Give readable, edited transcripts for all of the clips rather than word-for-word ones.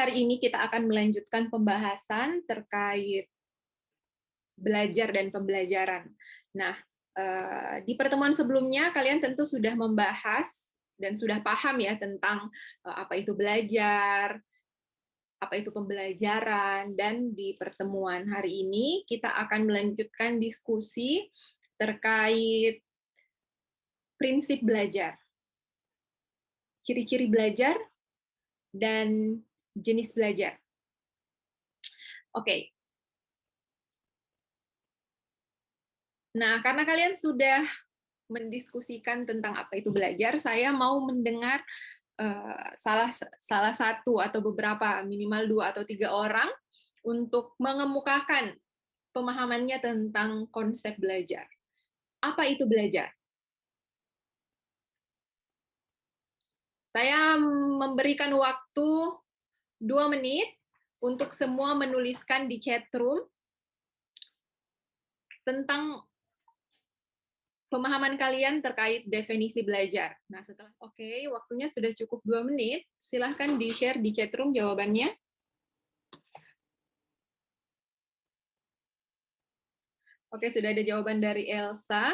Hari ini kita akan melanjutkan pembahasan terkait belajar dan pembelajaran. Nah, di pertemuan sebelumnya kalian tentu sudah membahas dan sudah paham ya tentang apa itu belajar, apa itu pembelajaran, dan di pertemuan hari ini kita akan melanjutkan diskusi terkait prinsip belajar, ciri-ciri belajar, dan jenis belajar. Oke. Nah, karena kalian sudah mendiskusikan tentang apa itu belajar, saya mau mendengar salah satu atau beberapa, minimal 2 atau 3 orang untuk mengemukakan pemahamannya tentang konsep belajar. Apa itu belajar? Saya memberikan waktu 2 menit untuk semua menuliskan di chat room tentang pemahaman kalian terkait definisi belajar. Nah, setelah waktunya sudah cukup 2 menit, silahkan di-share di chat room jawabannya. Oke, sudah ada jawaban dari Elsa.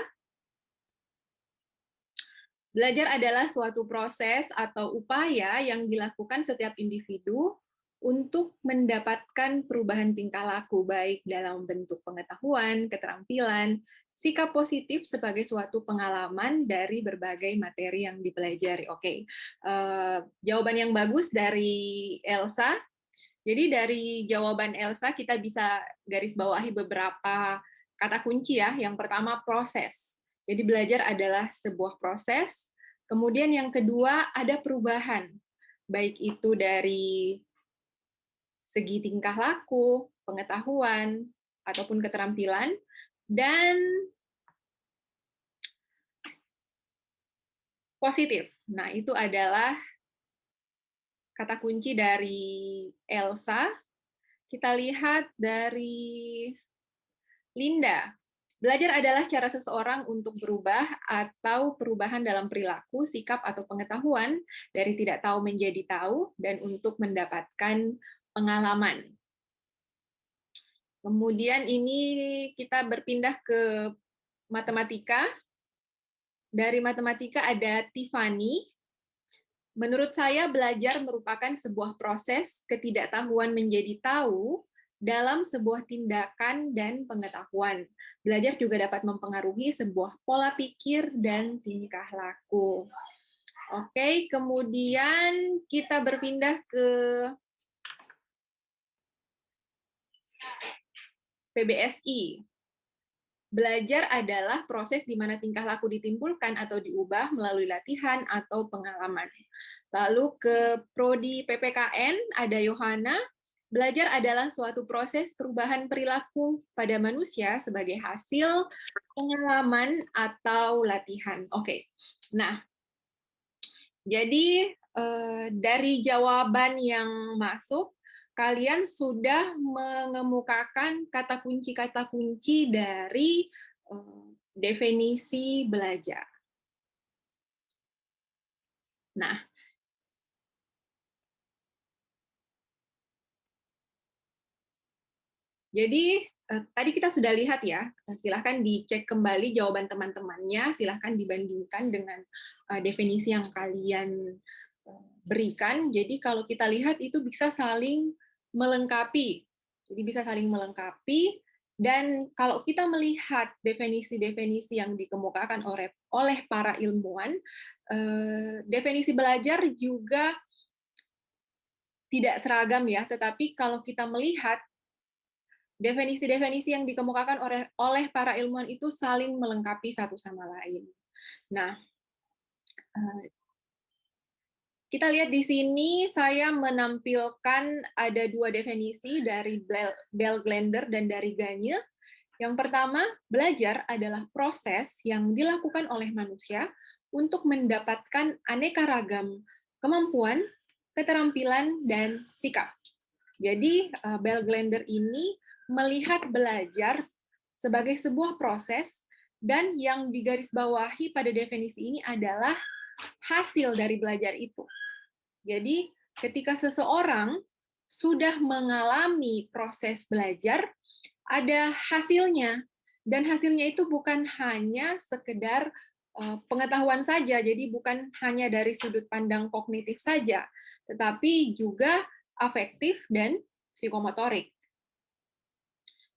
Belajar adalah suatu proses atau upaya yang dilakukan setiap individu untuk mendapatkan perubahan tingkah laku, baik dalam bentuk pengetahuan, keterampilan, sikap positif sebagai suatu pengalaman dari berbagai materi yang dipelajari. Oke, jawaban yang bagus dari Elsa. Jadi dari jawaban Elsa kita bisa garis bawahi beberapa kata kunci ya. Yang pertama, proses. Jadi belajar adalah sebuah proses. Kemudian yang kedua, ada perubahan. Baik itu dari segi tingkah laku, pengetahuan, ataupun keterampilan. Dan positif. Nah, itu adalah kata kunci dari Elsa. Kita lihat dari Linda. Belajar adalah cara seseorang untuk berubah atau perubahan dalam perilaku, sikap, atau pengetahuan dari tidak tahu menjadi tahu dan untuk mendapatkan pengalaman. Kemudian ini kita berpindah ke matematika. Dari matematika ada Tiffany. Menurut saya, belajar merupakan sebuah proses ketidaktahuan menjadi tahu dalam sebuah tindakan dan pengetahuan. Belajar juga dapat mempengaruhi sebuah pola pikir dan tingkah laku. Oke, kemudian kita berpindah ke PBSI. Belajar adalah proses di mana tingkah laku ditimbulkan atau diubah melalui latihan atau pengalaman. Lalu ke prodi PPKN ada Yohana. Belajar adalah suatu proses perubahan perilaku pada manusia sebagai hasil pengalaman atau latihan. Oke. Nah, jadi dari jawaban yang masuk, kalian sudah mengemukakan kata kunci dari definisi belajar. Nah, jadi tadi kita sudah lihat ya, silahkan dicek kembali jawaban teman-temannya, silahkan dibandingkan dengan definisi yang kalian berikan. Jadi kalau kita lihat itu bisa saling melengkapi. Jadi bisa saling melengkapi, dan kalau kita melihat definisi-definisi yang dikemukakan oleh para ilmuwan, definisi belajar juga tidak seragam ya, tetapi kalau kita melihat definisi-definisi yang dikemukakan oleh para ilmuwan itu saling melengkapi satu sama lain. Nah, kita lihat di sini saya menampilkan ada 2 definisi dari Bell-Glender dan dari Gagne. Yang pertama, belajar adalah proses yang dilakukan oleh manusia untuk mendapatkan aneka ragam kemampuan, keterampilan, dan sikap. Jadi, Bell-Glender ini melihat belajar sebagai sebuah proses, dan yang digarisbawahi pada definisi ini adalah hasil dari belajar itu. Jadi, ketika seseorang sudah mengalami proses belajar, ada hasilnya. Dan hasilnya itu bukan hanya sekedar pengetahuan saja, jadi bukan hanya dari sudut pandang kognitif saja, tetapi juga afektif dan psikomotorik.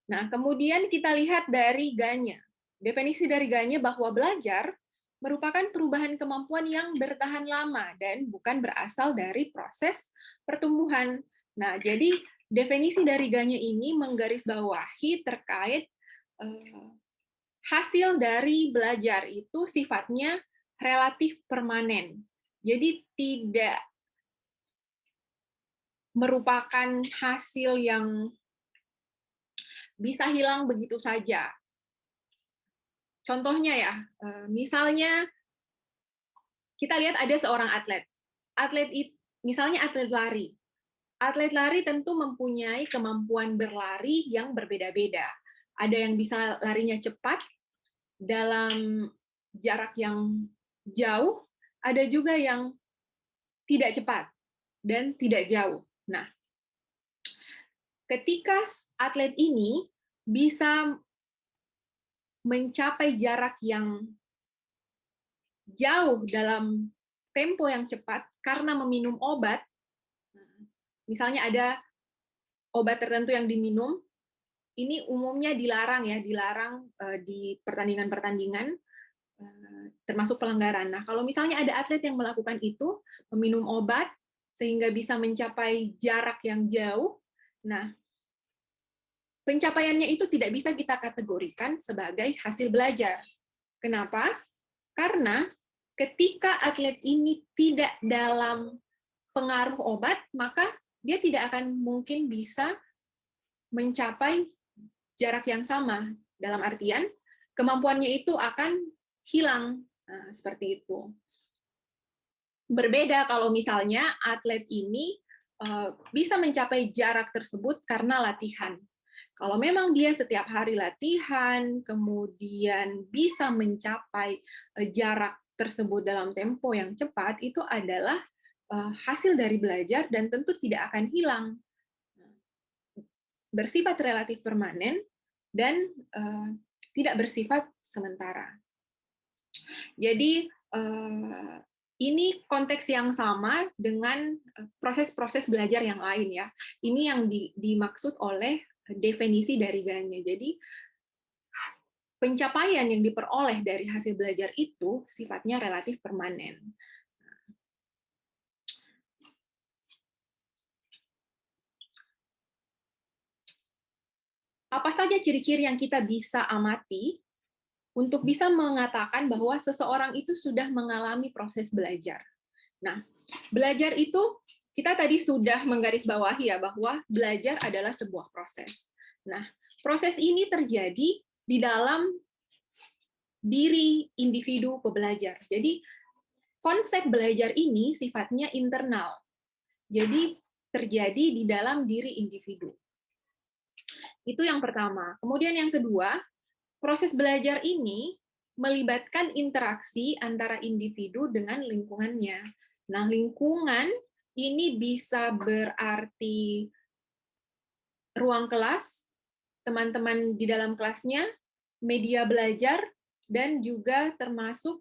Nah, kemudian kita lihat dari Gagne. Definisi dari Gagne bahwa belajar merupakan perubahan kemampuan yang bertahan lama dan bukan berasal dari proses pertumbuhan. Nah, jadi definisi dari Gagne ini menggarisbawahi terkait hasil dari belajar itu sifatnya relatif permanen. Jadi tidak merupakan hasil yang bisa hilang begitu saja. Contohnya ya, misalnya kita lihat ada seorang atlet. Misalnya atlet lari. Atlet lari tentu mempunyai kemampuan berlari yang berbeda-beda. Ada yang bisa larinya cepat dalam jarak yang jauh, ada juga yang tidak cepat dan tidak jauh. Nah, ketika atlet ini bisa mencapai jarak yang jauh dalam tempo yang cepat karena meminum obat, misalnya ada obat tertentu yang diminum, ini umumnya dilarang di pertandingan-pertandingan, termasuk pelanggaran. Nah, kalau misalnya ada atlet yang melakukan itu, meminum obat sehingga bisa mencapai jarak yang jauh, nah, pencapaiannya itu tidak bisa kita kategorikan sebagai hasil belajar. Kenapa? Karena ketika atlet ini tidak dalam pengaruh obat, maka dia tidak akan mungkin bisa mencapai jarak yang sama. Dalam artian, kemampuannya itu akan hilang. Nah, seperti itu. Berbeda kalau misalnya atlet ini bisa mencapai jarak tersebut karena latihan. Kalau memang dia setiap hari latihan, kemudian bisa mencapai jarak tersebut dalam tempo yang cepat, itu adalah hasil dari belajar dan tentu tidak akan hilang. Bersifat relatif permanen dan tidak bersifat sementara. Jadi ini konteks yang sama dengan proses-proses belajar yang lain ya. Ini yang dimaksud oleh definisi dari Gagne. Jadi pencapaian yang diperoleh dari hasil belajar itu sifatnya relatif permanen. Apa saja ciri-ciri yang kita bisa amati untuk bisa mengatakan bahwa seseorang itu sudah mengalami proses belajar? Nah, belajar itu kita tadi sudah menggarisbawahi ya bahwa belajar adalah sebuah proses. Nah, proses ini terjadi di dalam diri individu pembelajar. Jadi konsep belajar ini sifatnya internal. Jadi terjadi di dalam diri individu. Itu yang pertama. Kemudian yang kedua, proses belajar ini melibatkan interaksi antara individu dengan lingkungannya. Nah, lingkungan ini bisa berarti ruang kelas, teman-teman di dalam kelasnya, media belajar, dan juga termasuk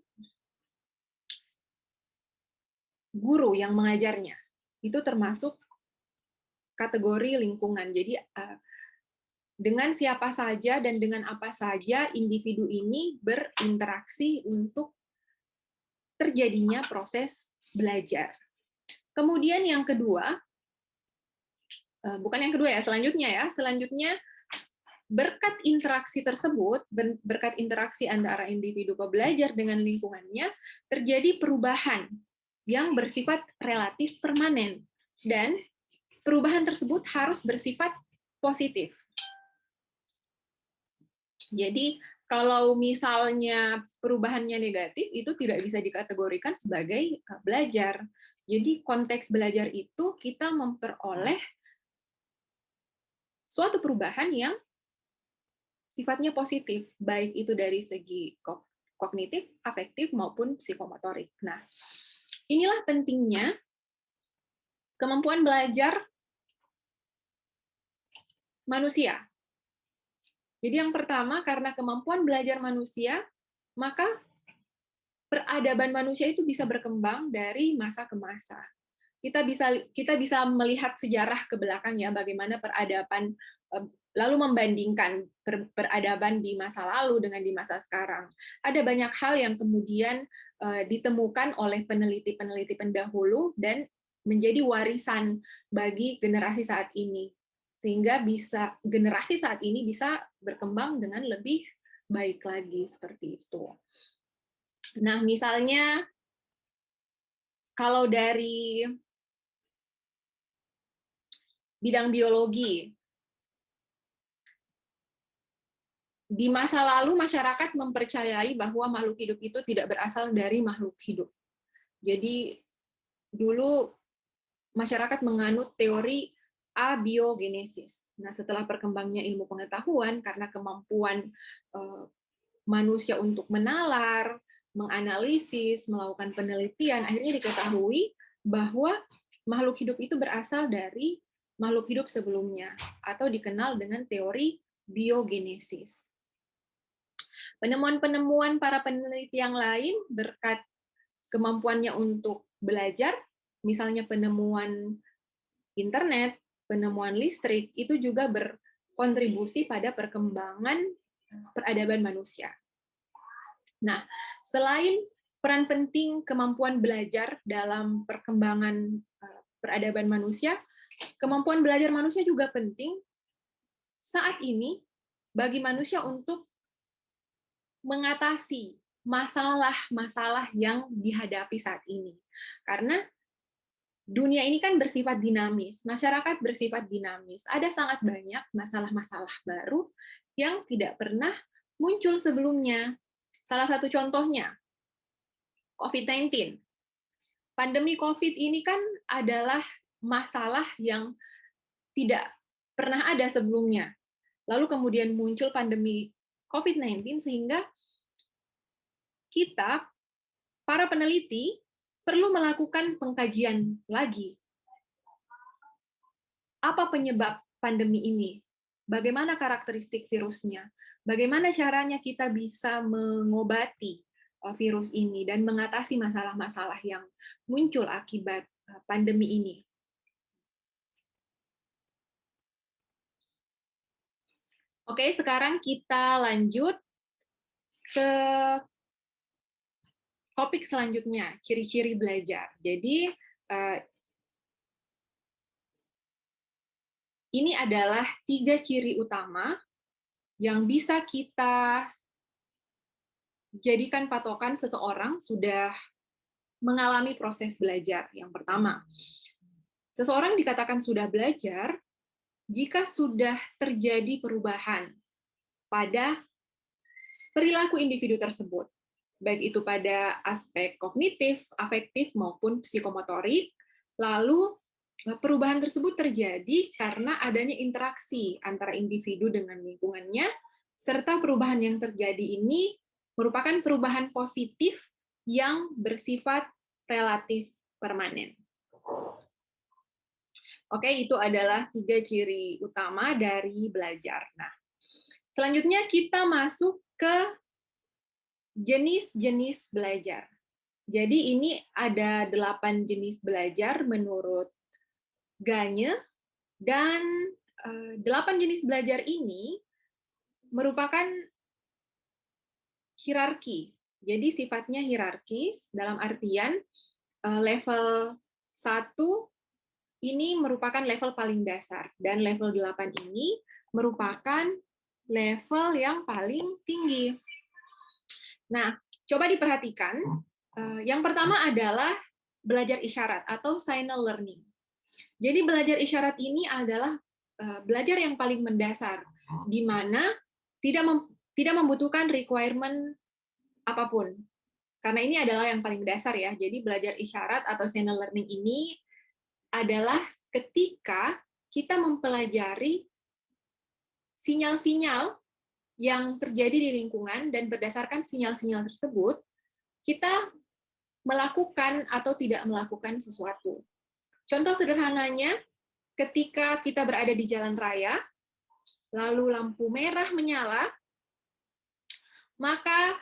guru yang mengajarnya. Itu termasuk kategori lingkungan. Jadi dengan siapa saja dan dengan apa saja individu ini berinteraksi untuk terjadinya proses belajar. Kemudian yang kedua, bukan yang kedua ya, selanjutnya berkat interaksi tersebut, berkat interaksi antara individu pembelajar dengan lingkungannya, terjadi perubahan yang bersifat relatif permanen. Dan perubahan tersebut harus bersifat positif. Jadi kalau misalnya perubahannya negatif, itu tidak bisa dikategorikan sebagai belajar. Jadi konteks belajar itu kita memperoleh suatu perubahan yang sifatnya positif, baik itu dari segi kognitif, afektif, maupun psikomotorik. Nah, inilah pentingnya kemampuan belajar manusia. Jadi yang pertama, karena kemampuan belajar manusia, maka peradaban manusia itu bisa berkembang dari masa ke masa. Kita bisa melihat sejarah ke belakang ya, bagaimana peradaban, lalu membandingkan peradaban di masa lalu dengan di masa sekarang. Ada banyak hal yang kemudian ditemukan oleh peneliti-peneliti pendahulu dan menjadi warisan bagi generasi saat ini, sehingga generasi saat ini bisa berkembang dengan lebih baik lagi seperti itu. Nah, misalnya kalau dari bidang biologi, di masa lalu masyarakat mempercayai bahwa makhluk hidup itu tidak berasal dari makhluk hidup. Jadi dulu masyarakat menganut teori abiogenesis. Nah, setelah berkembangnya ilmu pengetahuan karena kemampuan manusia untuk menalar, menganalisis, melakukan penelitian, akhirnya diketahui bahwa makhluk hidup itu berasal dari makhluk hidup sebelumnya, atau dikenal dengan teori biogenesis. Penemuan-penemuan para peneliti yang lain berkat kemampuannya untuk belajar, misalnya penemuan internet, penemuan listrik, itu juga berkontribusi pada perkembangan peradaban manusia. Nah, selain peran penting kemampuan belajar dalam perkembangan peradaban manusia, kemampuan belajar manusia juga penting saat ini bagi manusia untuk mengatasi masalah-masalah yang dihadapi saat ini. Karena dunia ini kan bersifat dinamis, masyarakat bersifat dinamis. Ada sangat banyak masalah-masalah baru yang tidak pernah muncul sebelumnya. Salah satu contohnya, COVID-19. Pandemi COVID ini kan adalah masalah yang tidak pernah ada sebelumnya. Lalu kemudian muncul pandemi COVID-19 sehingga kita, para peneliti, perlu melakukan pengkajian lagi. Apa penyebab pandemi ini? Bagaimana karakteristik virusnya? Bagaimana caranya kita bisa mengobati virus ini dan mengatasi masalah-masalah yang muncul akibat pandemi ini? Oke, sekarang kita lanjut ke topik selanjutnya, ciri-ciri belajar. Jadi, ini adalah 3 ciri utama yang bisa kita jadikan patokan seseorang sudah mengalami proses belajar. Yang pertama, seseorang dikatakan sudah belajar jika sudah terjadi perubahan pada perilaku individu tersebut, baik itu pada aspek kognitif, afektif, maupun psikomotorik. Lalu perubahan tersebut terjadi karena adanya interaksi antara individu dengan lingkungannya, serta perubahan yang terjadi ini merupakan perubahan positif yang bersifat relatif permanen. Oke, itu adalah 3 ciri utama dari belajar. Nah, selanjutnya kita masuk ke jenis-jenis belajar. Jadi ini ada 8 jenis belajar menurut Gagne, dan 8 jenis belajar ini merupakan hierarki. Jadi sifatnya hierarkis dalam artian level 1 ini merupakan level paling dasar, dan level 8 ini merupakan level yang paling tinggi. Nah, coba diperhatikan. Yang pertama adalah belajar isyarat atau signal learning. Jadi belajar isyarat ini adalah belajar yang paling mendasar, di mana tidak membutuhkan requirement apapun. Karena ini adalah yang paling dasar ya. Jadi belajar isyarat atau signal learning ini adalah ketika kita mempelajari sinyal-sinyal yang terjadi di lingkungan, dan berdasarkan sinyal-sinyal tersebut, kita melakukan atau tidak melakukan sesuatu. Contoh sederhananya, ketika kita berada di jalan raya, lalu lampu merah menyala, maka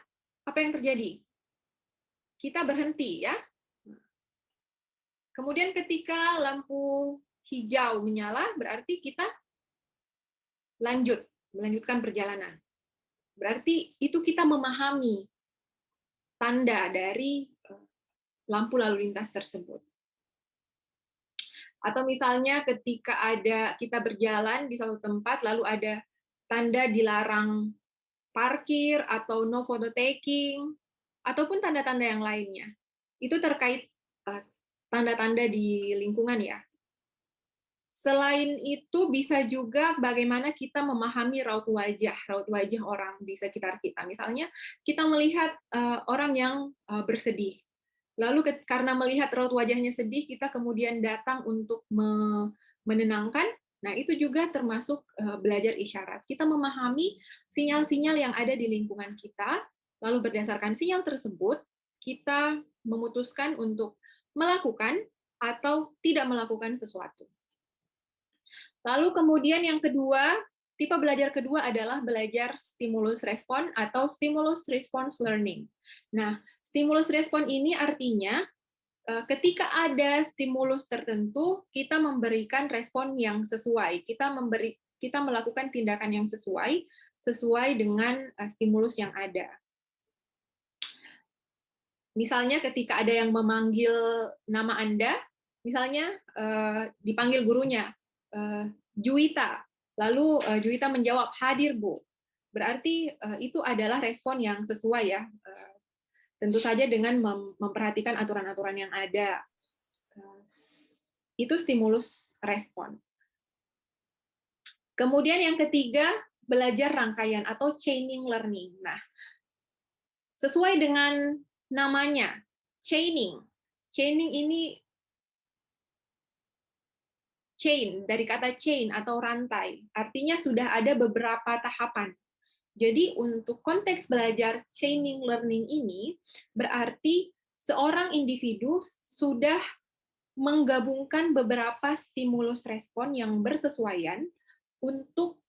apa yang terjadi? Kita berhenti ya. Kemudian ketika lampu hijau menyala, berarti kita melanjutkan perjalanan. Berarti itu kita memahami tanda dari lampu lalu lintas tersebut. Atau misalnya ketika kita berjalan di suatu tempat, lalu ada tanda dilarang parkir atau no photo taking, ataupun tanda-tanda yang lainnya. Itu terkait tanda-tanda di lingkungan ya. Selain itu bisa juga bagaimana kita memahami raut wajah orang di sekitar kita. Misalnya kita melihat orang yang bersedih. Lalu karena melihat raut wajahnya sedih, kita kemudian datang untuk menenangkan. Nah, itu juga termasuk belajar isyarat. Kita memahami sinyal-sinyal yang ada di lingkungan kita, lalu berdasarkan sinyal tersebut, kita memutuskan untuk melakukan atau tidak melakukan sesuatu. Lalu kemudian yang kedua, tipe belajar kedua adalah belajar stimulus respon atau stimulus response learning. Nah, stimulus respon ini artinya ketika ada stimulus tertentu, kita memberikan respon yang sesuai. Kita melakukan tindakan yang sesuai dengan stimulus yang ada. Misalnya ketika ada yang memanggil nama Anda, misalnya dipanggil gurunya, Juwita, lalu Juwita menjawab, hadir Bu. Berarti itu adalah respon yang sesuai ya. Tentu saja dengan memperhatikan aturan-aturan yang ada. Itu stimulus respon. Kemudian yang ketiga, belajar rangkaian atau chaining learning. Nah, sesuai dengan namanya, chaining. Chaining ini chain, dari kata chain atau rantai, artinya sudah ada beberapa tahapan. Jadi untuk konteks belajar chaining learning ini, berarti seorang individu sudah menggabungkan beberapa stimulus respon yang bersesuaian untuk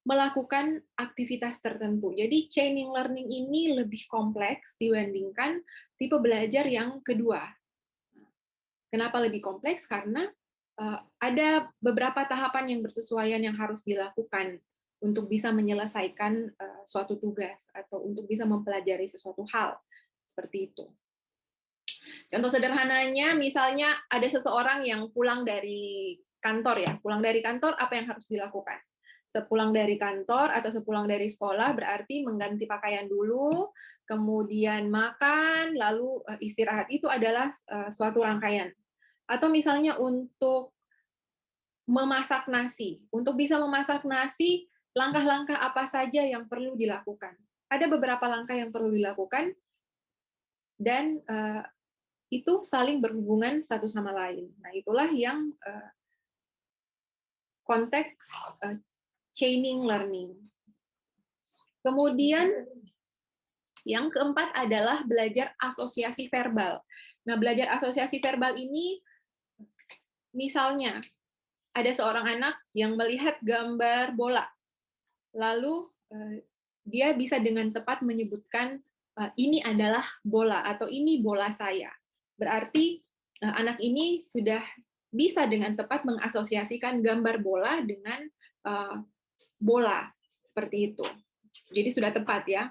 melakukan aktivitas tertentu. Jadi chaining learning ini lebih kompleks dibandingkan tipe belajar yang kedua. Kenapa lebih kompleks? Karena ada beberapa tahapan yang bersesuaian yang harus dilakukan untuk bisa menyelesaikan suatu tugas atau untuk bisa mempelajari sesuatu hal seperti itu. Contoh sederhananya, misalnya ada seseorang yang pulang dari kantor ya, pulang dari kantor apa yang harus dilakukan? Sepulang dari kantor atau sepulang dari sekolah berarti mengganti pakaian dulu, kemudian makan, lalu istirahat. Itu adalah suatu rangkaian. Atau misalnya untuk memasak nasi. Untuk bisa memasak nasi, langkah-langkah apa saja yang perlu dilakukan? Ada beberapa langkah yang perlu dilakukan, dan itu saling berhubungan satu sama lain. Nah, itulah yang konteks chaining learning. Kemudian yang keempat adalah belajar asosiasi verbal. Nah, belajar asosiasi verbal ini misalnya ada seorang anak yang melihat gambar bola. Lalu dia bisa dengan tepat menyebutkan ini adalah bola atau ini bola saya. Berarti anak ini sudah bisa dengan tepat mengasosiasikan gambar bola dengan bola seperti itu. Jadi sudah tepat ya.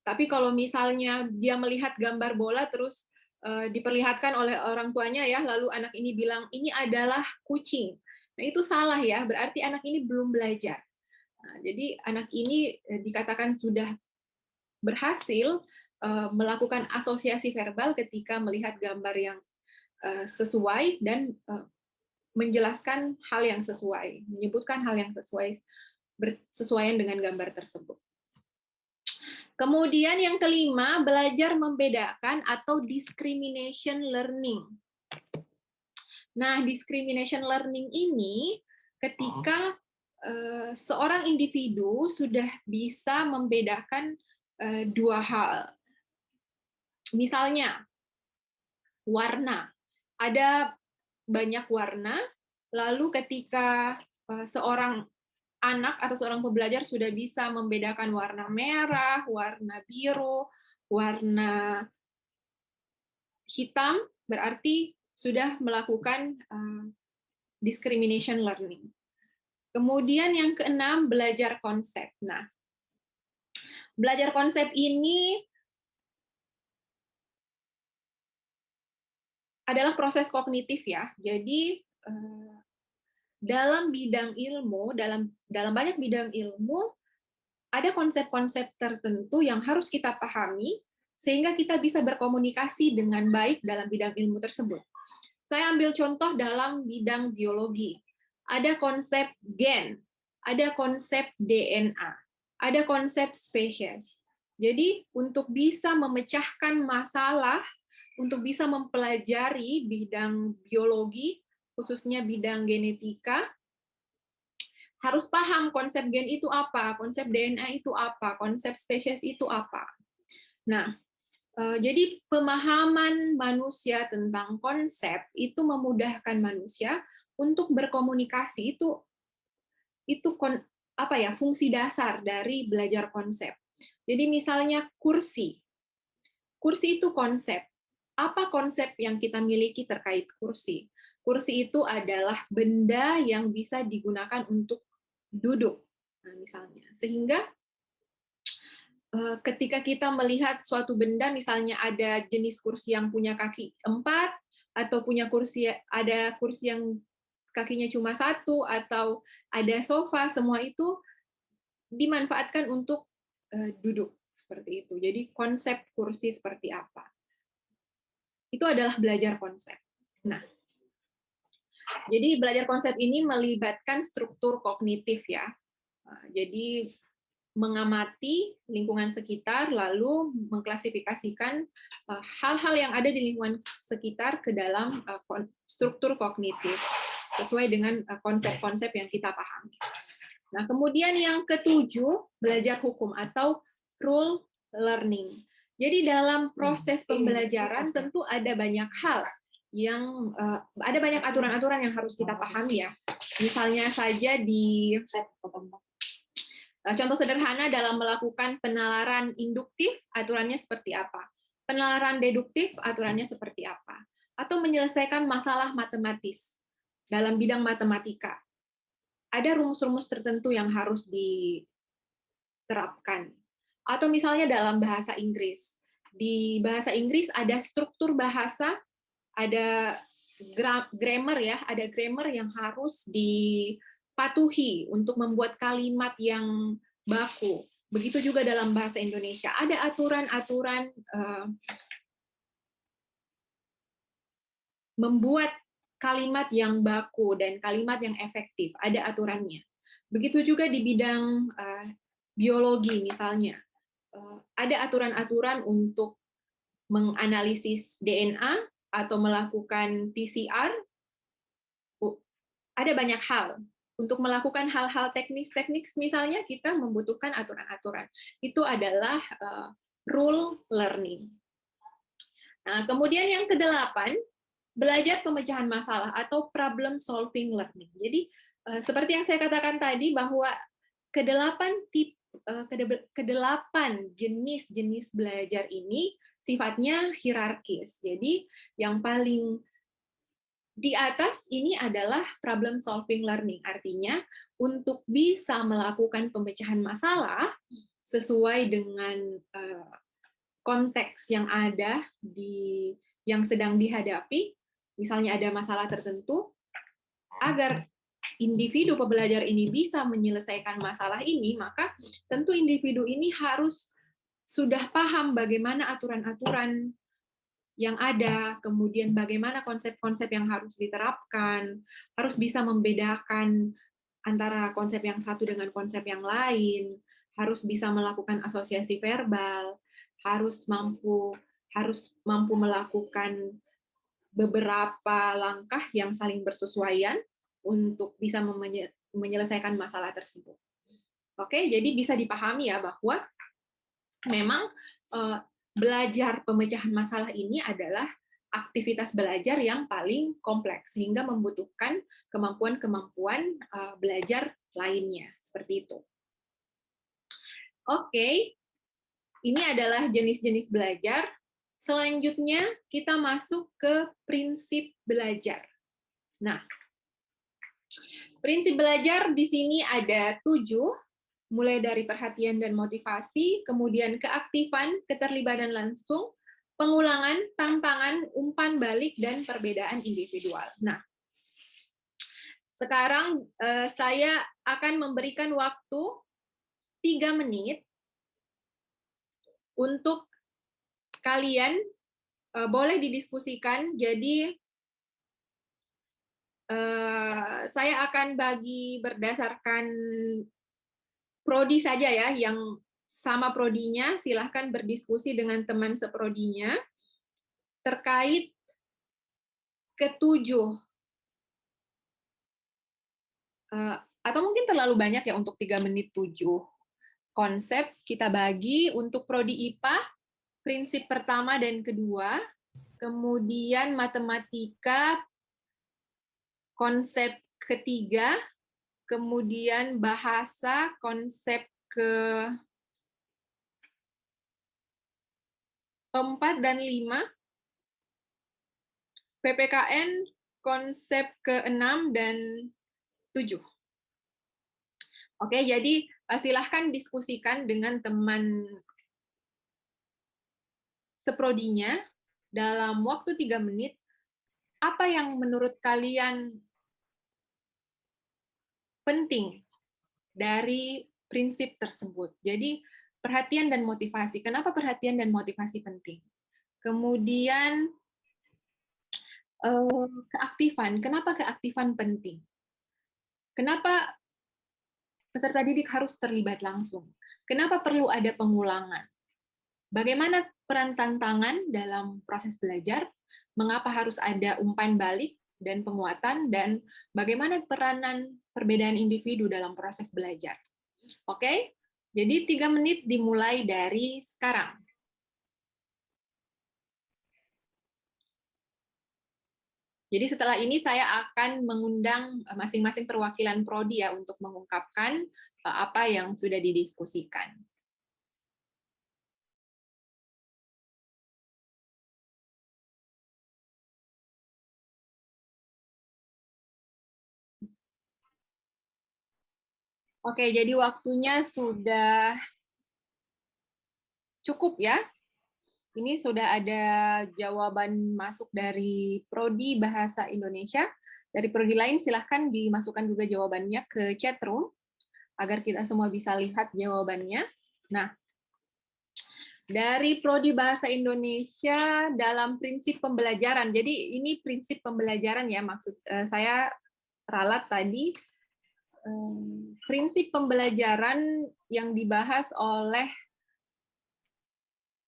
Tapi kalau misalnya dia melihat gambar bola terus diperlihatkan oleh orang tuanya ya, lalu anak ini bilang ini adalah kucing. Nah, itu salah ya, berarti anak ini belum belajar. Nah, jadi anak ini dikatakan sudah berhasil melakukan asosiasi verbal ketika melihat gambar yang sesuai dan menjelaskan hal yang sesuai, menyebutkan hal yang sesuai, bersesuaian dengan gambar tersebut. Kemudian yang kelima, belajar membedakan atau discrimination learning. Nah, discrimination learning ini ketika seorang individu sudah bisa membedakan dua hal. Misalnya, warna. Ada banyak warna, lalu ketika seorang anak atau seorang pembelajar sudah bisa membedakan warna merah, warna biru, warna hitam, berarti sudah melakukan discrimination learning. Kemudian yang keenam, belajar konsep. Nah, belajar konsep ini adalah proses kognitif ya. Jadi dalam bidang ilmu, dalam banyak bidang ilmu, ada konsep-konsep tertentu yang harus kita pahami sehingga kita bisa berkomunikasi dengan baik dalam bidang ilmu tersebut. Saya ambil contoh dalam bidang biologi. Ada konsep gen, ada konsep DNA, ada konsep spesies. Jadi untuk bisa memecahkan masalah, untuk bisa mempelajari bidang biologi, khususnya bidang genetika, harus paham konsep gen itu apa, konsep DNA itu apa, konsep spesies itu apa. Nah, jadi pemahaman manusia tentang konsep itu memudahkan manusia untuk berkomunikasi. Itu apa ya, fungsi dasar dari belajar konsep. Jadi misalnya kursi. Kursi itu konsep. Apa konsep yang kita miliki terkait kursi? Kursi itu adalah benda yang bisa digunakan untuk duduk, nah, misalnya. Sehingga ketika kita melihat suatu benda, misalnya ada jenis kursi yang punya kaki 4, atau ada kursi yang kakinya cuma 1, atau ada sofa, semua itu dimanfaatkan untuk duduk seperti itu. Jadi konsep kursi seperti apa? Itu adalah belajar konsep. Nah, jadi belajar konsep ini melibatkan struktur kognitif ya. Jadi mengamati lingkungan sekitar, lalu mengklasifikasikan hal-hal yang ada di lingkungan sekitar ke dalam struktur kognitif, sesuai dengan konsep-konsep yang kita pahami. Nah, kemudian yang ketujuh, belajar hukum atau rule learning. Jadi dalam proses pembelajaran tentu ada banyak hal yang ada banyak aturan-aturan yang harus kita pahami ya. Misalnya saja di contoh sederhana dalam melakukan penalaran induktif, aturannya seperti apa? Penalaran deduktif, aturannya seperti apa? Atau menyelesaikan masalah matematis dalam bidang matematika. Ada rumus-rumus tertentu yang harus diterapkan. Atau misalnya dalam bahasa Inggris. Di bahasa Inggris ada struktur bahasa, ada grammar ya, ada grammar yang harus dipatuhi untuk membuat kalimat yang baku. Begitu juga dalam bahasa Indonesia. Ada aturan-aturan membuat kalimat yang baku dan kalimat yang efektif. Ada aturannya. Begitu juga di bidang biologi misalnya. Ada aturan-aturan untuk menganalisis DNA atau melakukan PCR. Ada banyak hal. Untuk melakukan hal-hal teknis misalnya kita membutuhkan aturan-aturan. Itu adalah rule learning. Nah, kemudian yang kedelapan, belajar pemecahan masalah atau problem solving learning. Jadi seperti yang saya katakan tadi bahwa kedelapan jenis belajar ini sifatnya hierarkis. Jadi yang paling di atas ini adalah problem solving learning. Artinya untuk bisa melakukan pemecahan masalah sesuai dengan konteks yang ada yang sedang dihadapi, misalnya ada masalah tertentu, agar individu pembelajar ini bisa menyelesaikan masalah ini, maka tentu individu ini harus sudah paham bagaimana aturan-aturan yang ada, kemudian bagaimana konsep-konsep yang harus diterapkan, harus bisa membedakan antara konsep yang satu dengan konsep yang lain, harus bisa melakukan asosiasi verbal, harus mampu melakukan beberapa langkah yang saling bersesuaian untuk bisa menyelesaikan masalah tersebut. Oke, jadi bisa dipahami ya bahwa memang belajar pemecahan masalah ini adalah aktivitas belajar yang paling kompleks sehingga membutuhkan kemampuan-kemampuan belajar lainnya. seperti itu. Oke, ini adalah jenis-jenis belajar. Selanjutnya kita masuk ke prinsip belajar. Nah, prinsip belajar di sini ada 7, mulai dari perhatian dan motivasi, kemudian keaktifan, keterlibatan langsung, pengulangan, tantangan, umpan balik, dan perbedaan individual. Nah, sekarang saya akan memberikan waktu 3 menit untuk kalian boleh didiskusikan. Jadi saya akan bagi berdasarkan prodi saja ya, yang sama prodinya silahkan berdiskusi dengan teman seprodinya terkait ketujuh, atau mungkin terlalu banyak ya untuk 3 menit 7 konsep. Kita bagi untuk prodi IPA, prinsip pertama dan kedua, kemudian matematika, konsep ketiga, kemudian bahasa, konsep ke-4 dan 5, PPKN, konsep ke-6 dan 7. Oke, jadi silahkan diskusikan dengan teman seprodinya dalam waktu 3 menit, apa yang menurut kalian penting dari prinsip tersebut. Jadi perhatian dan motivasi. Kenapa perhatian dan motivasi penting? Kemudian keaktifan. Kenapa keaktifan penting? Kenapa peserta didik harus terlibat langsung? Kenapa perlu ada pengulangan? Bagaimana peran tantangan dalam proses belajar? Mengapa harus ada umpan balik dan penguatan? Dan bagaimana peranan perbedaan individu dalam proses belajar? Oke, jadi 3 menit dimulai dari sekarang. Jadi setelah ini saya akan mengundang masing-masing perwakilan prodi ya untuk mengungkapkan apa yang sudah didiskusikan. Oke, jadi waktunya sudah cukup ya. Ini sudah ada jawaban masuk dari Prodi Bahasa Indonesia. Dari prodi lain silahkan dimasukkan juga jawabannya ke chat room agar kita semua bisa lihat jawabannya. Nah, dari Prodi Bahasa Indonesia dalam prinsip pembelajaran. Jadi ini prinsip pembelajaran ya, maksud saya ralat tadi. Prinsip pembelajaran yang dibahas oleh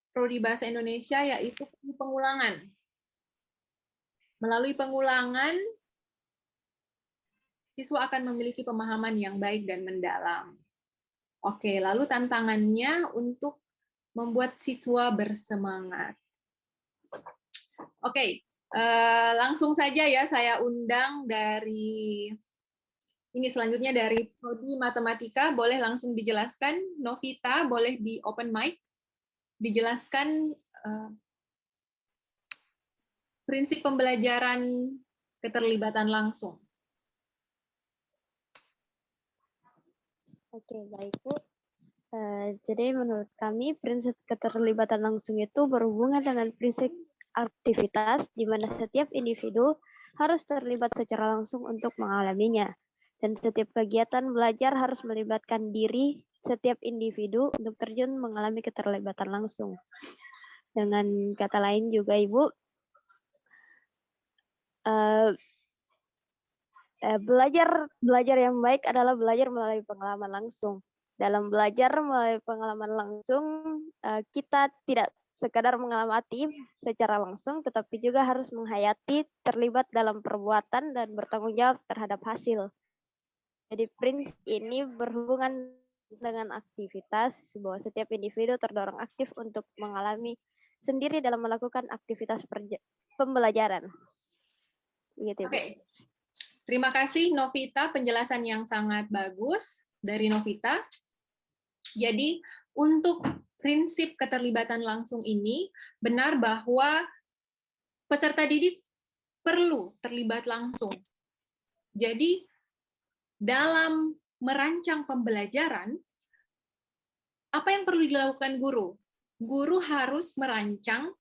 Prodi Bahasa Indonesia yaitu pengulangan. Melalui pengulangan, siswa akan memiliki pemahaman yang baik dan mendalam. Oke, lalu tantangannya untuk membuat siswa bersemangat. Oke, langsung saja ya saya undang dari ini selanjutnya dari Prodi Matematika, boleh langsung dijelaskan. Novita, boleh di open mic, dijelaskan prinsip pembelajaran keterlibatan langsung. Oke, baik Bu. Jadi menurut kami prinsip keterlibatan langsung itu berhubungan dengan prinsip aktivitas di mana setiap individu harus terlibat secara langsung untuk mengalaminya. Dan setiap kegiatan belajar harus melibatkan diri setiap individu untuk terjun mengalami keterlibatan langsung. Dengan kata lain juga Ibu, belajar yang baik adalah belajar melalui pengalaman langsung. Dalam belajar melalui pengalaman langsung, kita tidak sekadar mengamati secara langsung, tetapi juga harus menghayati, terlibat dalam perbuatan, dan bertanggung jawab terhadap hasil. Jadi prinsip ini berhubungan dengan aktivitas, bahwa setiap individu terdorong aktif untuk mengalami sendiri dalam melakukan aktivitas pembelajaran. Begitu, Oke. Terima kasih Novita, penjelasan yang sangat bagus. dari Novita. Jadi untuk prinsip keterlibatan langsung ini benar bahwa peserta didik perlu terlibat langsung. Jadi dalam merancang pembelajaran, apa yang perlu dilakukan guru? Guru harus merancang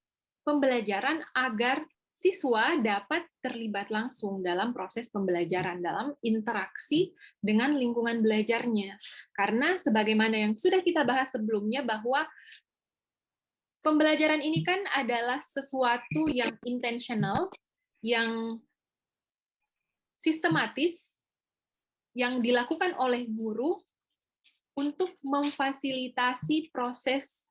pembelajaran agar siswa dapat terlibat langsung dalam proses pembelajaran, dalam interaksi dengan lingkungan belajarnya. Karena sebagaimana yang sudah kita bahas sebelumnya, bahwa pembelajaran ini kan adalah sesuatu yang intentional, yang sistematis, yang dilakukan oleh guru untuk memfasilitasi proses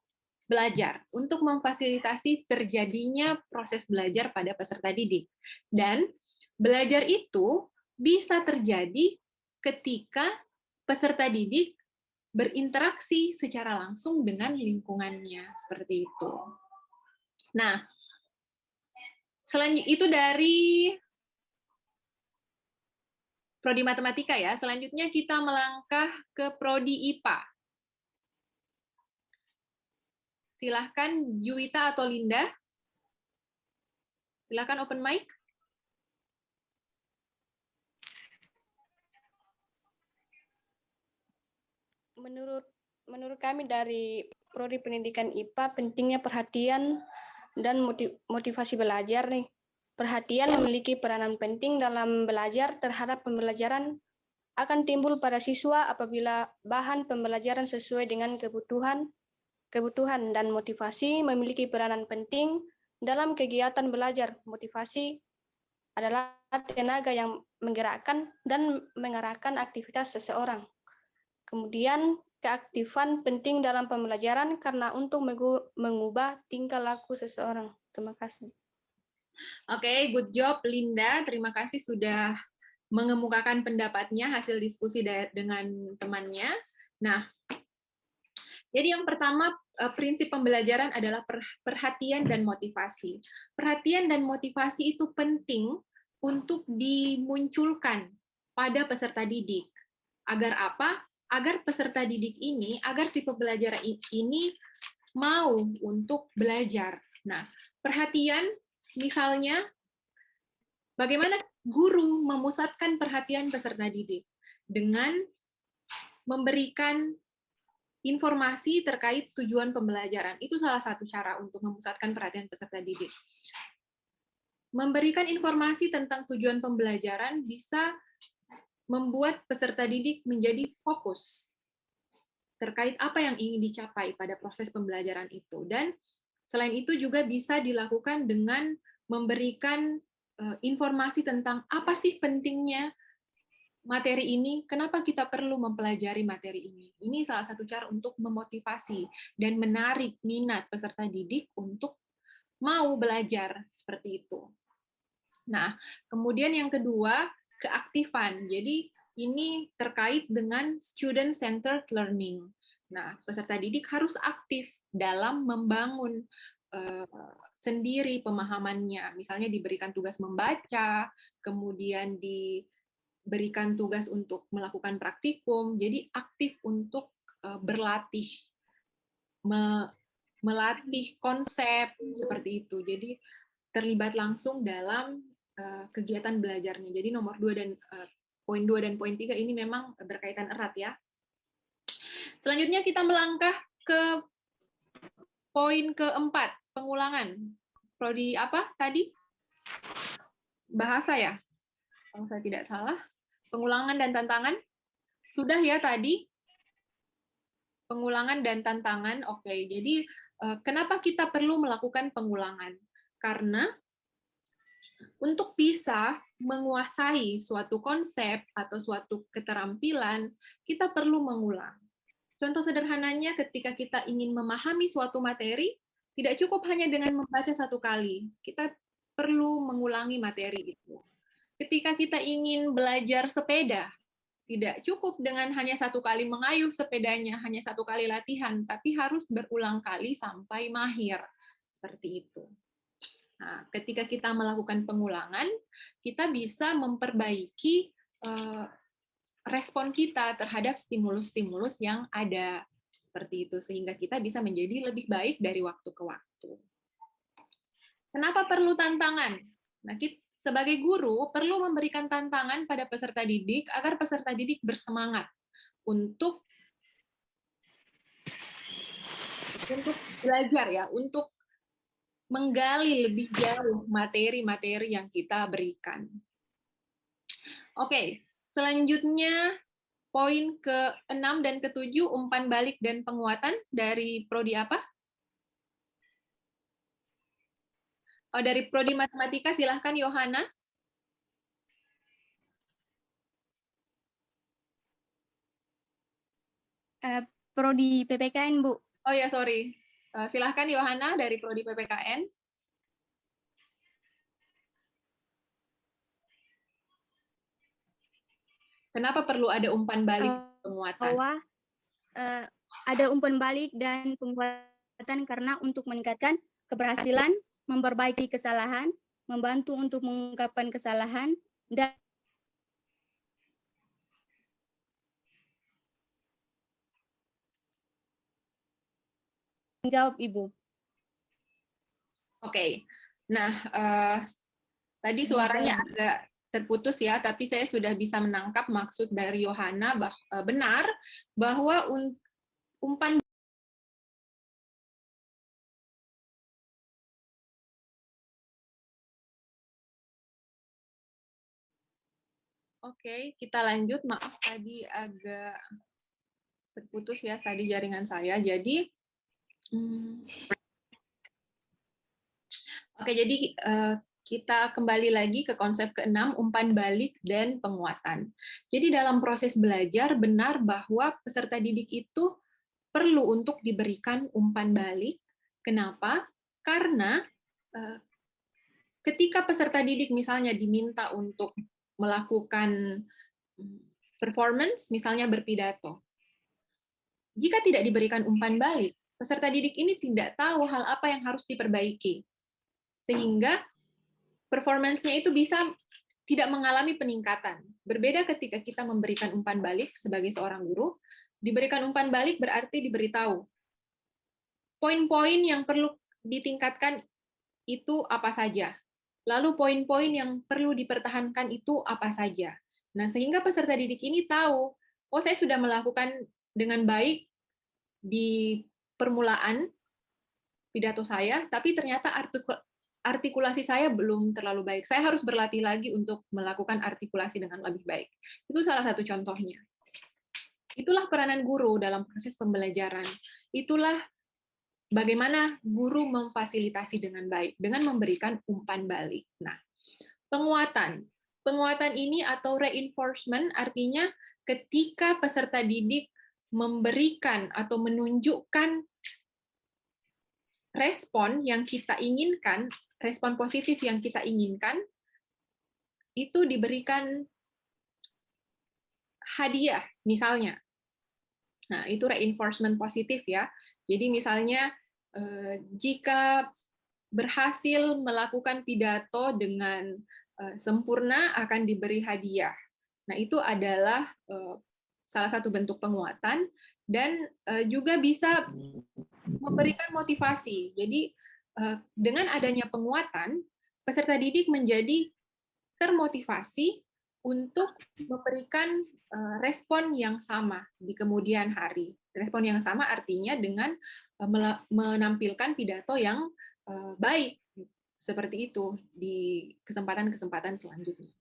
belajar, untuk memfasilitasi terjadinya proses belajar pada peserta didik. Dan belajar itu bisa terjadi ketika peserta didik berinteraksi secara langsung dengan lingkungannya, seperti itu. Nah, selain itu dari Prodi Matematika ya. Selanjutnya kita melangkah ke Prodi IPA. Silahkan Juwita atau Linda. Silahkan open mic. Menurut kami dari Prodi Pendidikan IPA, pentingnya perhatian dan motivasi belajar nih. Perhatian memiliki peranan penting dalam belajar terhadap pembelajaran akan timbul pada siswa apabila bahan pembelajaran sesuai dengan kebutuhan dan motivasi memiliki peranan penting dalam kegiatan belajar. Motivasi adalah tenaga yang menggerakkan dan mengarahkan aktivitas seseorang. Kemudian keaktifan penting dalam pembelajaran karena untuk mengubah tingkah laku seseorang. Terima kasih. Oke, good job Linda. Terima kasih sudah mengemukakan pendapatnya hasil diskusi dengan temannya. Nah, jadi yang pertama prinsip pembelajaran adalah perhatian dan motivasi. Perhatian dan motivasi itu penting untuk dimunculkan pada peserta didik. Agar apa? Agar peserta didik ini, agar si pembelajar ini mau untuk belajar. Nah, perhatian misalnya bagaimana guru memusatkan perhatian peserta didik dengan memberikan informasi terkait tujuan pembelajaran. Itu salah satu cara untuk memusatkan perhatian peserta didik. Memberikan informasi tentang tujuan pembelajaran bisa membuat peserta didik menjadi fokus terkait apa yang ingin dicapai pada proses pembelajaran itu. Dan selain itu juga bisa dilakukan dengan memberikan informasi tentang apa sih pentingnya materi ini, kenapa kita perlu mempelajari materi ini. Ini salah satu cara untuk memotivasi dan menarik minat peserta didik untuk mau belajar seperti itu. Nah, kemudian yang kedua, keaktifan. Jadi ini terkait dengan student-centered learning. Nah, peserta didik harus aktif dalam membangun sendiri pemahamannya. Misalnya diberikan tugas membaca, kemudian diberikan tugas untuk melakukan praktikum, jadi aktif untuk berlatih, melatih konsep seperti itu. Jadi terlibat langsung dalam kegiatan belajarnya. Jadi nomor 2 dan poin 2 dan poin 3 ini memang berkaitan erat ya. Selanjutnya kita melangkah ke poin keempat, pengulangan. Prodi apa tadi? Bahasa ya? Kalau saya tidak salah. Pengulangan dan tantangan. Sudah ya tadi? Pengulangan dan tantangan. Oke, jadi kenapa kita perlu melakukan pengulangan? Karena untuk bisa menguasai suatu konsep atau suatu keterampilan, kita perlu mengulang. Contoh sederhananya, ketika kita ingin memahami suatu materi, tidak cukup hanya dengan membaca satu kali. Kita perlu mengulangi materi itu. Ketika kita ingin belajar sepeda, tidak cukup dengan hanya satu kali mengayuh sepedanya, hanya satu kali latihan, tapi harus berulang kali sampai mahir. Seperti itu. Nah, ketika kita melakukan pengulangan, kita bisa memperbaiki respon kita terhadap stimulus-stimulus yang ada. Seperti itu, sehingga kita bisa menjadi lebih baik dari waktu ke waktu. Kenapa perlu tantangan? Nah, kita, sebagai guru, perlu memberikan tantangan pada peserta didik agar peserta didik bersemangat untuk belajar ya, untuk menggali lebih jauh materi-materi yang kita berikan. Oke, selanjutnya poin ke-6 dan ke-7, umpan balik dan penguatan dari prodi apa? Oh, dari prodi matematika, silahkan Yohana. Prodi PPKN, Bu. Oh ya, sorry. Silahkan Yohana dari prodi PPKN. Kenapa perlu ada umpan balik penguatan? Bahwa ada umpan balik dan penguatan karena untuk meningkatkan keberhasilan, memperbaiki kesalahan, membantu untuk mengungkapkan kesalahan, dan menjawab, Ibu. Oke. Nah, tadi suaranya agak terputus ya, tapi saya sudah bisa menangkap maksud dari Yohana benar bahwa umpan Oke, kita lanjut. Maaf tadi agak terputus ya tadi jaringan saya. Jadi Oke, jadi kita kembali lagi ke konsep ke-6, umpan balik dan penguatan. Jadi dalam proses belajar, benar bahwa peserta didik itu perlu untuk diberikan umpan balik. Kenapa? Karena ketika peserta didik misalnya diminta untuk melakukan performance, misalnya berpidato, jika tidak diberikan umpan balik, peserta didik ini tidak tahu hal apa yang harus diperbaiki. Sehingga performance-nya itu bisa tidak mengalami peningkatan. Berbeda ketika kita memberikan umpan balik sebagai seorang guru, diberikan umpan balik berarti diberitahu poin-poin yang perlu ditingkatkan itu apa saja. Lalu poin-poin yang perlu dipertahankan itu apa saja. Nah, sehingga peserta didik ini tahu, oh saya sudah melakukan dengan baik di permulaan pidato saya, tapi ternyata artikulasi saya belum terlalu baik. Saya harus berlatih lagi untuk melakukan artikulasi dengan lebih baik. Itu salah satu contohnya. Itulah peranan guru dalam proses pembelajaran. Itulah bagaimana guru memfasilitasi dengan baik, dengan memberikan umpan balik. Nah, penguatan. Penguatan ini atau reinforcement artinya ketika peserta didik memberikan atau menunjukkan respon yang kita inginkan, respon positif yang kita inginkan, itu diberikan hadiah, misalnya. Nah, itu reinforcement positif ya. Jadi misalnya, jika berhasil melakukan pidato dengan sempurna, akan diberi hadiah. Nah, itu adalah salah satu bentuk penguatan, dan juga bisa memberikan motivasi. Jadi dengan adanya penguatan, peserta didik menjadi termotivasi untuk memberikan respon yang sama di kemudian hari. Respon yang sama artinya dengan menampilkan pidato yang baik, seperti itu di kesempatan-kesempatan selanjutnya.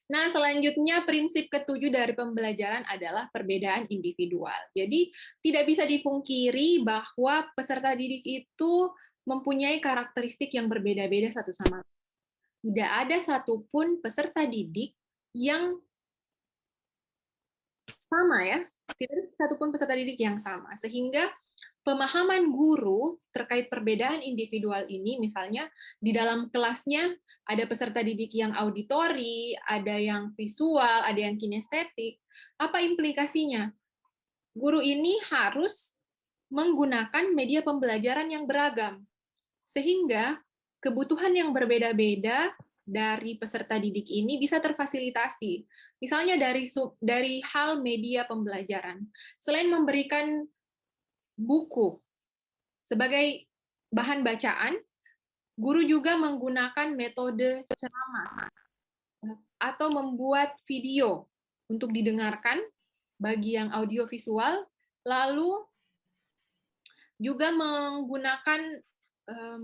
Nah, selanjutnya prinsip ke-7 dari pembelajaran adalah perbedaan individual. Jadi, tidak bisa dipungkiri bahwa peserta didik itu mempunyai karakteristik yang berbeda-beda satu sama lain. Tidak ada satupun peserta didik yang sama ya, tidak ada satupun peserta didik yang sama. Sehingga pemahaman guru terkait perbedaan individual ini, misalnya di dalam kelasnya ada peserta didik yang auditori, ada yang visual, ada yang kinestetik. Apa implikasinya? Guru ini harus menggunakan media pembelajaran yang beragam, sehingga kebutuhan yang berbeda-beda dari peserta didik ini bisa terfasilitasi. Misalnya dari hal media pembelajaran. Selain memberikan buku sebagai bahan bacaan, guru juga menggunakan metode ceramah atau membuat video untuk didengarkan bagi yang audiovisual, lalu juga menggunakan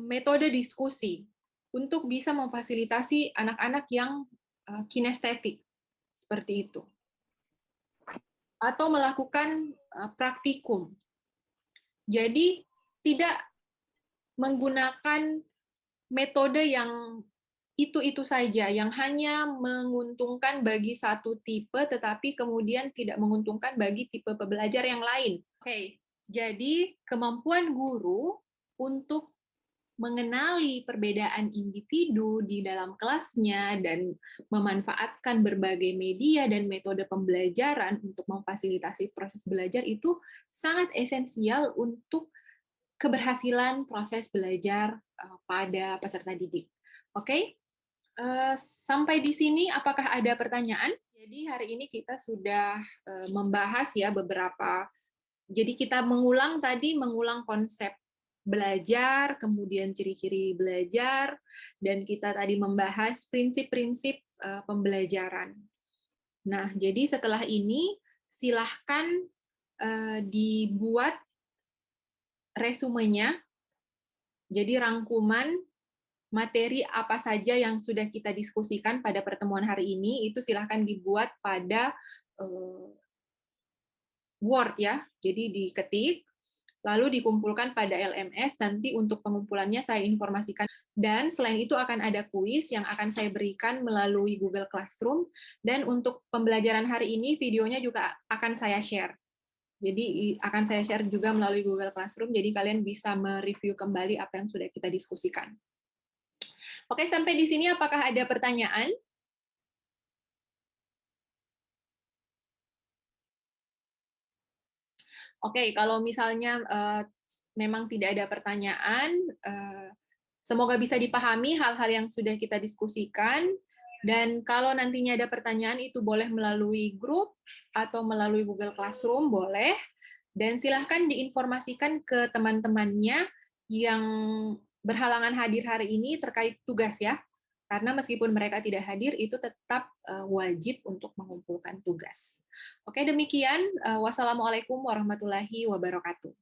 metode diskusi untuk bisa memfasilitasi anak-anak yang kinestetik, seperti itu. Atau melakukan praktikum. Jadi tidak menggunakan metode yang itu saja, yang hanya menguntungkan bagi satu tipe, tetapi kemudian tidak menguntungkan bagi tipe pembelajar yang lain. Oke, jadi kemampuan guru untuk mengenali perbedaan individu di dalam kelasnya dan memanfaatkan berbagai media dan metode pembelajaran untuk memfasilitasi proses belajar itu sangat esensial untuk keberhasilan proses belajar pada peserta didik. Oke, sampai di sini apakah ada pertanyaan? Jadi hari ini kita sudah membahas ya beberapa. Jadi kita mengulang konsep belajar, kemudian ciri-ciri belajar, dan kita tadi membahas prinsip-prinsip pembelajaran. Nah, jadi setelah ini silahkan dibuat resumenya, jadi rangkuman materi apa saja yang sudah kita diskusikan pada pertemuan hari ini, itu silahkan dibuat pada Word ya, jadi diketik, lalu dikumpulkan pada LMS, nanti untuk pengumpulannya saya informasikan. Dan selain itu akan ada kuis yang akan saya berikan melalui Google Classroom, dan untuk pembelajaran hari ini videonya juga akan saya share. Jadi akan saya share juga melalui Google Classroom, jadi kalian bisa mereview kembali apa yang sudah kita diskusikan. Oke, sampai di sini apakah ada pertanyaan? Oke, kalau misalnya memang tidak ada pertanyaan, semoga bisa dipahami hal-hal yang sudah kita diskusikan. Dan kalau nantinya ada pertanyaan, itu boleh melalui grup atau melalui Google Classroom, boleh. Dan silahkan diinformasikan ke teman-temannya yang berhalangan hadir hari ini terkait tugas ya. Karena meskipun mereka tidak hadir, itu tetap wajib untuk mengumpulkan tugas. Oke, demikian. Wassalamualaikum warahmatullahi wabarakatuh.